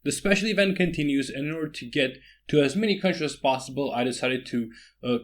The special event continues, and in order to get to as many countries as possible, I decided to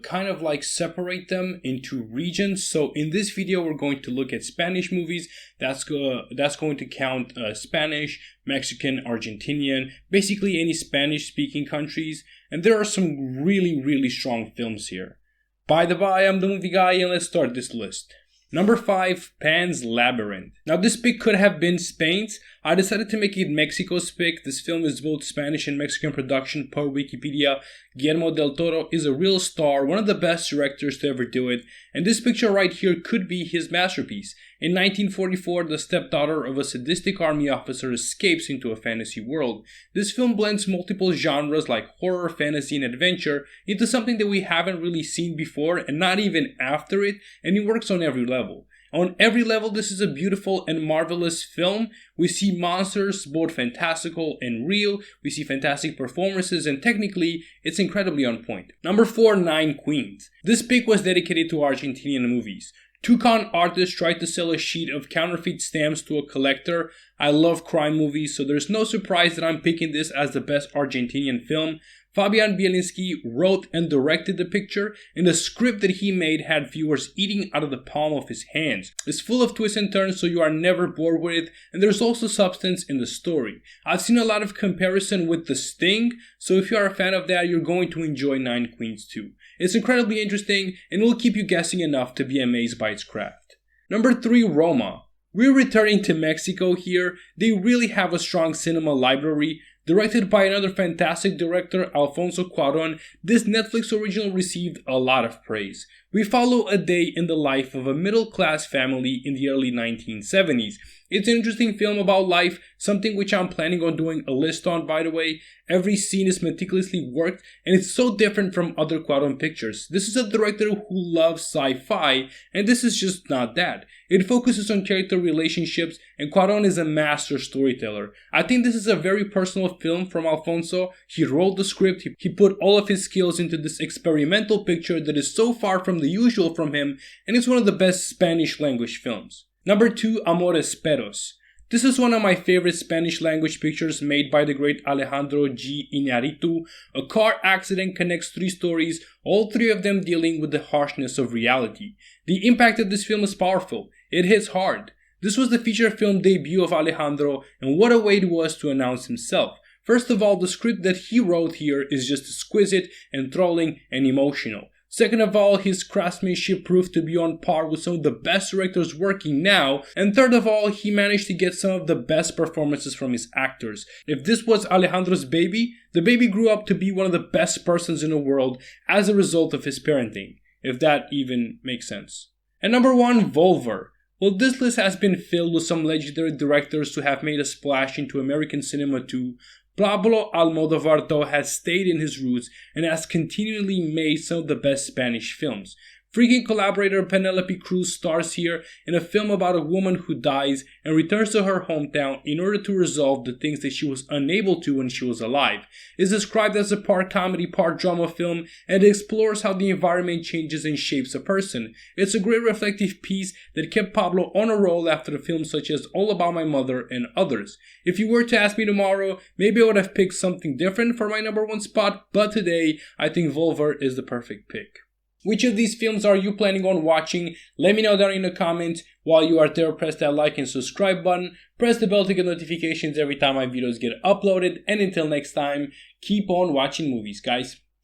kind of like separate them into regions. So in this video, we're going to look at Spanish movies. That's going to count Spanish, Mexican, Argentinian, basically any Spanish-speaking countries. And there are some really strong films here. By the by, I'm the movie guy, and let's start this list. Number 5, Pan's Labyrinth. Now this pick could have been Spain's. I decided to make it Mexico's pick. This film is both Spanish and Mexican production per Wikipedia. Guillermo del Toro is a real star, one of the best directors to ever do it, and this picture right here could be his masterpiece. In 1944, the stepdaughter of a sadistic army officer escapes into a fantasy world. This film blends multiple genres like horror, fantasy, and adventure into something that we haven't really seen before and not even after it, and it works on every level. On every level, this is a beautiful and marvelous film. We see monsters, both fantastical and real. We see fantastic performances, and technically, it's incredibly on point. Number 4, Nine Queens. This pick was dedicated to Argentinian movies. Two con artists tried to sell a sheet of counterfeit stamps to a collector. I love crime movies, so there's no surprise that I'm picking this as the best Argentinian film. Fabian Bielinski wrote and directed the picture, and the script that he made had viewers eating out of the palm of his hands. It's full of twists and turns, so you are never bored with it, and there's also substance in the story. I've seen a lot of comparison with The Sting, so if you are a fan of that, you're going to enjoy Nine Queens too. It's incredibly interesting, and will keep you guessing enough to be amazed by its craft. Number 3, Roma. We're returning to Mexico here. They really have a strong cinema library. Directed by another fantastic director, Alfonso Cuarón, this Netflix original received a lot of praise. We follow a day in the life of a middle-class family in the early 1970s. It's an interesting film about life, something which I'm planning on doing a list on, by the way. Every scene is meticulously worked, and it's so different from other Cuarón pictures. This is a director who loves sci-fi, and this is just not that. It focuses on character relationships, and Cuarón is a master storyteller. I think this is a very personal film from Alfonso. He wrote the script, he put all of his skills into this experimental picture that is so far from the usual from him, and it's one of the best Spanish language films. Number 2, Amores Perros. This is one of my favorite Spanish language pictures made by the great Alejandro G. Iñárritu. A car accident connects 3 stories, all 3 of them dealing with the harshness of reality. The impact of this film is powerful. It hits hard. This was the feature film debut of Alejandro, and what a way it was to announce himself. First of all, the script that he wrote here is just exquisite, enthralling, and emotional. Second of all, his craftsmanship proved to be on par with some of the best directors working now. And third of all, he managed to get some of the best performances from his actors. If this was Alejandro's baby, the baby grew up to be one of the best persons in the world as a result of his parenting, if that even makes sense. And number 1, Vulvar. Well, this list has been filled with some legendary directors who have made a splash into American cinema too. Pablo Almodóvar though has stayed in his roots and has continually made some of the best Spanish films. Freaking collaborator Penelope Cruz stars here in a film about a woman who dies and returns to her hometown in order to resolve the things that she was unable to when she was alive. It's described as a part comedy, part drama film, and it explores how the environment changes and shapes a person. It's a great reflective piece that kept Pablo on a roll after films such as All About My Mother and others. If you were to ask me tomorrow, maybe I would have picked something different for my number 1 spot, but today I think Vulvar is the perfect pick. Which of these films are you planning on watching? Let me know down in the comments. While you are there, press that like and subscribe button. Press the bell to get notifications every time my videos get uploaded. And until next time, keep on watching movies, guys.